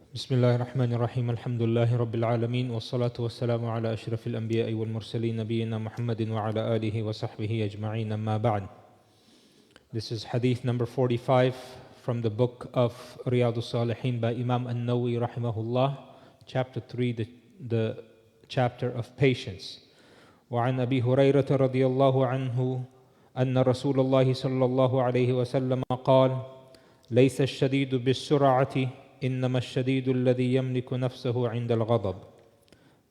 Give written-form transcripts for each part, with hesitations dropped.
بسم الله الرحمن الرحيم الحمد لله رب العالمين والصلاة والسلام على أشرف الأنبياء والمرسلين نبينا محمد وعلى آله وصحبه أجمعين أما بعد. This is Hadith number 45 from the book of Riyadh us-Saliheen by Imam An-Nawawi rahimahullah, chapter 3, the chapter of patience. وعن أبي هريرة رضي الله عنه أن رسول الله صلى الله عليه وسلم قال ليس الشديد بالسرعة إنما الشديد الذي يملك نفسه عند الغضب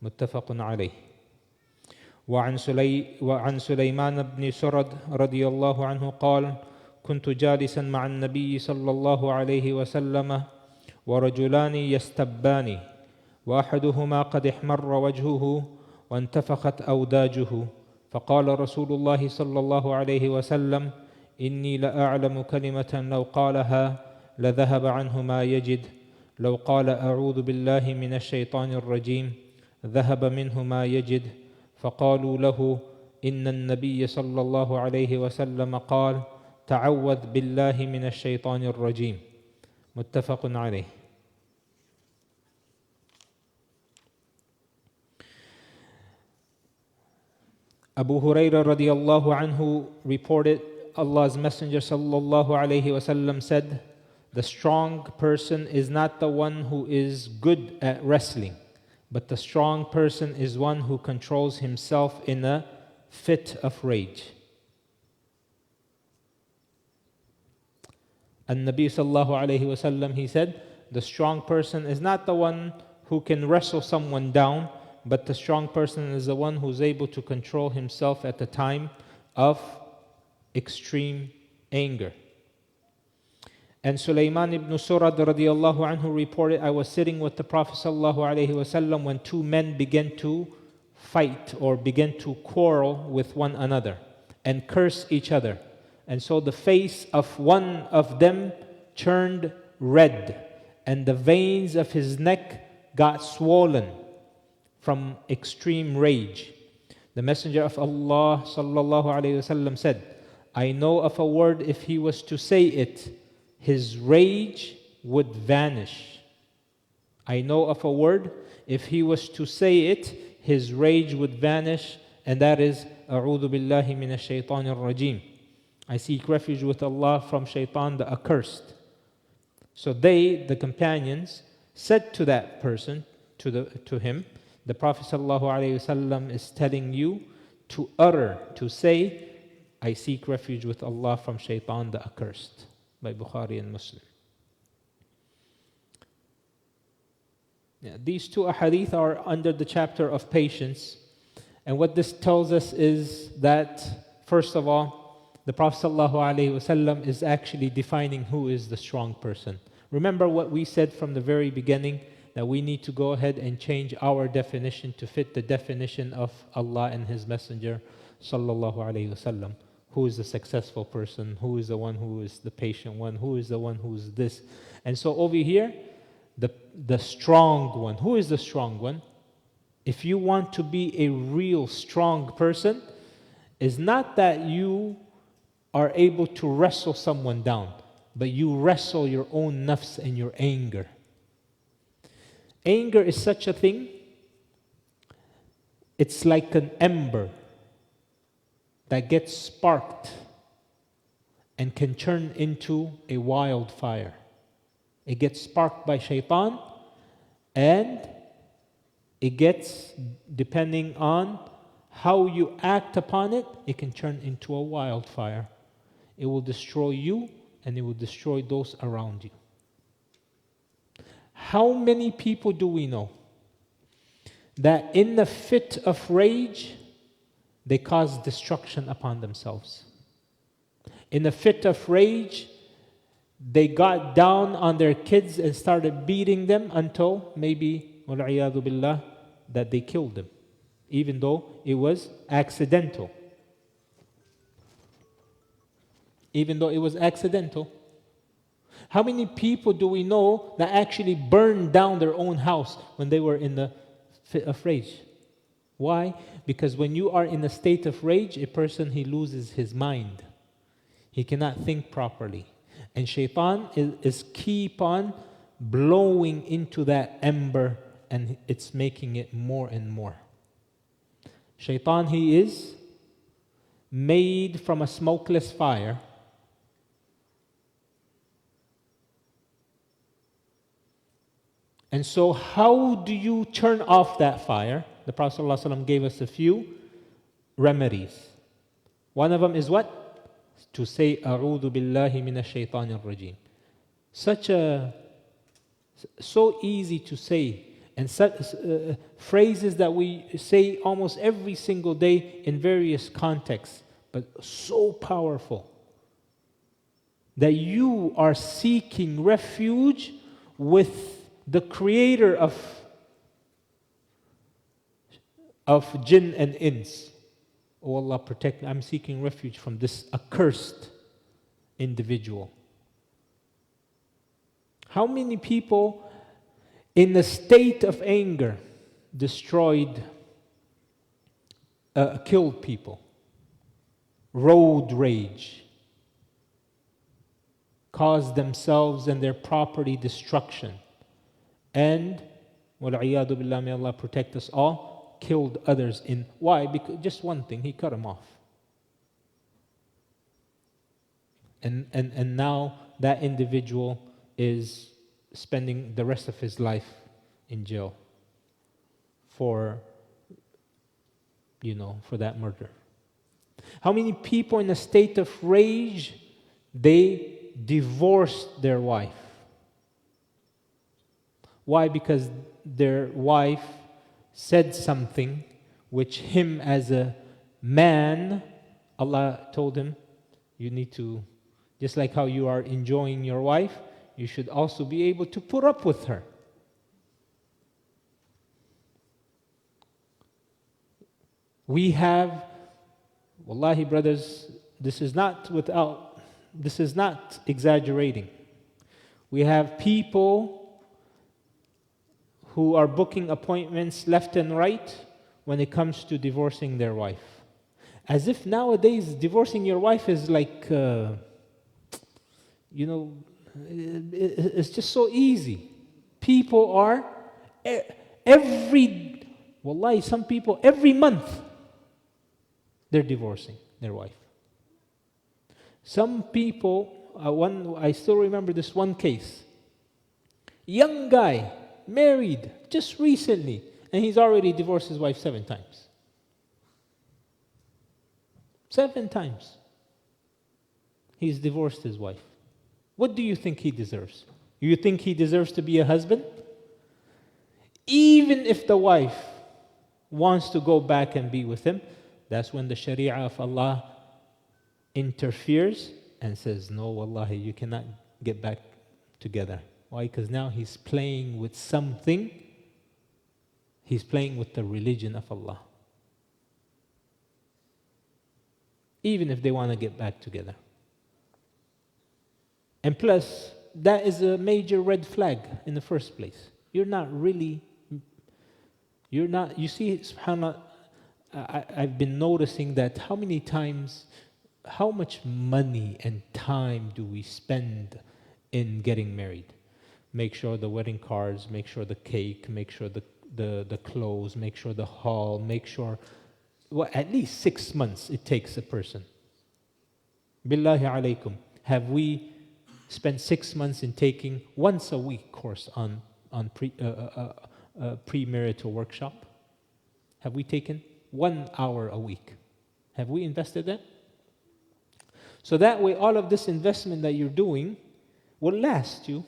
متفق عليه. وعن سليمان بن سرد رضي الله عنه قال كنت جالسا مع النبي صلى الله عليه وسلم ورجلان يستبان وأحدهما قد احمر وجهه وانتفخت أوداجه فقال رسول الله صلى الله عليه وسلم إني لأعلم كلمة لو قالها لذهب عنه ما يجد لو قال أعوذ بالله من الشيطان الرجيم ذهب منه ما يجد فقالوا له إن النبي صلى الله عليه وسلم قال تعوذ بالله من الشيطان الرجيم متفق عليه. Abu Hurairah radiallahu anhu reported Allah's Messenger sallallahu alayhi wasallam said, the strong person is not the one who is good at wrestling, but the strong person is one who controls himself in a fit of rage. And Nabi sallallahu alayhi wasallam, he said, the strong person is not the one who can wrestle someone down, but the strong person is the one who's able to control himself at the time of extreme anger. And Sulaiman bin Surad radiallahu anhu reported, I was sitting with the Prophet sallallahu alaihi wasallam when two men began to fight or began to quarrel with one another and curse each other. And so the face of one of them turned red and the veins of his neck got swollen from extreme rage. The Messenger of Allah sallallahu alaihi wasallam said, I know of a word, if he was to say it, his rage would vanish. I know of a word, if he was to say it, his rage would vanish, and that is أعوذ بالله minash-Shaitan rajim. I seek refuge with Allah from Shaitan the accursed. So they, the companions, said to that person, to him, the Prophet ﷺ is telling you to utter, to say, I seek refuge with Allah from Shaitan the accursed. By Al-Bukhari and Muslim. These two hadith are under the chapter of patience. And what this tells us is that, first of all, the Prophet ﷺ is actually defining who is the strong person. Remember what we said from the very beginning, that we need to go ahead and change our definition to fit the definition of Allah and His Messenger ﷺ. Who is the successful person? Who is the one who is the patient one? Who is the one who is this? And so over here, the strong one. Who is the strong one? If you want to be a real strong person, is not that you are able to wrestle someone down, but you wrestle your own nafs and your anger. Anger is such a thing, it's like an ember that gets sparked and can turn into a wildfire. It gets sparked by Shaitan, and it gets, depending on how you act upon it, it can turn into a wildfire. It will destroy you and it will destroy those around you. How many people do we know that in the fit of rage, they cause destruction upon themselves? In a fit of rage, they got down on their kids and started beating them until maybe, wal-'iyadhu billah, that they killed them, even though it was accidental. Even though it was accidental. How many people do we know that actually burned down their own house when they were in the fit of rage? Why? Because when you are in a state of rage, a person, he loses his mind. He cannot think properly. And Shaitan is keep on blowing into that ember, and it's making it more and more. Shaitan, he is made from a smokeless fire. And so how do you turn off that fire? The Prophet ﷺ gave us a few remedies. One of them is what? To say, "A'udhu billahi minash-Shaitan rajim." So easy to say, and phrases that we say almost every single day in various contexts, but so powerful that you are seeking refuge with the creator of jinn and ins. Oh Allah, protect me. I'm seeking refuge from this accursed individual. How many people in a state of anger destroyed, killed people, road rage, caused themselves and their property destruction, and وَالْعِيَاذُ بِاللَّهِ, may Allah protect us all, killed others in, why? Because just one thing, he cut them off. And now that individual is spending the rest of his life in jail for that murder. How many people in a state of rage, they divorced their wife? Why? Because their wife said something which him as a man, Allah told him, you need to, just like how you are enjoying your wife, you should also be able to put up with her. We have, wallahi brothers, this is not exaggerating. We have people who are booking appointments left and right when it comes to divorcing their wife. As if nowadays divorcing your wife is like, it's just so easy. People are, some people every month, they're divorcing their wife. Some people, I still remember this one case. Young guy, married just recently, and he's already divorced his wife 7 times. 7 times. He's divorced his wife. What do you think he deserves? You think he deserves to be a husband? Even if the wife wants to go back and be with him, that's when the Sharia of Allah interferes and says, no, wallahi, you cannot get back together. Why? Because now he's playing with something. He's playing with the religion of Allah. Even if they want to get back together. And plus, that is a major red flag in the first place. You see, subhanAllah, I've been noticing that how many times, how much money and time do we spend in getting married? Make sure the wedding cards, make sure the cake, make sure the clothes, make sure the hall, make sure, at least 6 months it takes a person. Billahi alaykum, have we spent 6 months in taking once a week course on premarital workshop? Have we taken 1 hour a week? Have we invested that? So that way all of this investment that you're doing will last you.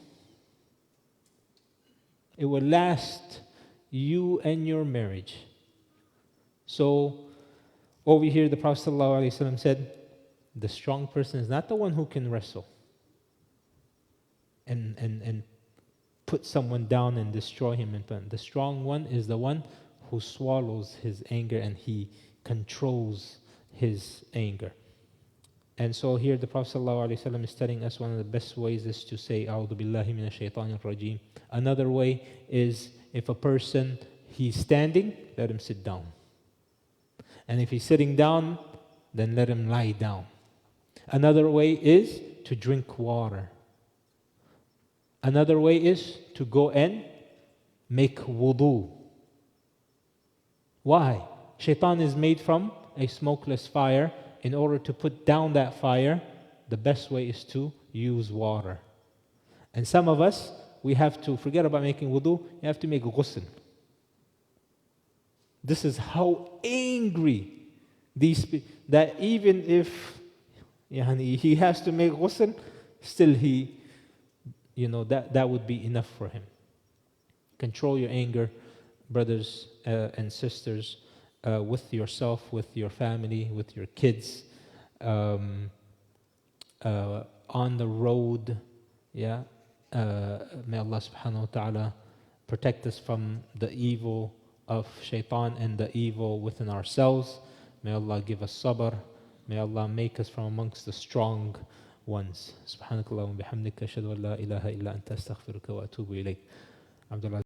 It will last you and your marriage. So over here the Prophet ﷺ said, the strong person is not the one who can wrestle and put someone down and destroy him in front. The strong one is the one who swallows his anger and he controls his anger. And so here the Prophet ﷺ is telling us one of the best ways is to say, A'udhu billahi minash-Shaitan rajim. Another way is if a person, he's standing, let him sit down. And if he's sitting down, then let him lie down. Another way is to drink water. Another way is to go and make wudu. Why? Shaitan is made from a smokeless fire. In order to put down that fire, the best way is to use water. And some of us, we have to forget about making wudu, you have to make ghusl. This is how angry these people, that even if he has to make ghusl, still that would be enough for him. Control your anger, brothers and sisters, with yourself, with your family, with your kids, on the road. May Allah subhanahu wa ta'ala protect us from the evil of shaitan and the evil within ourselves. May Allah give us sabr. May Allah make us from amongst the strong ones. Subhanakallah wa bihamdika ashhadu an la ilaha illa anta astaghfiruka wa atubu ilayk.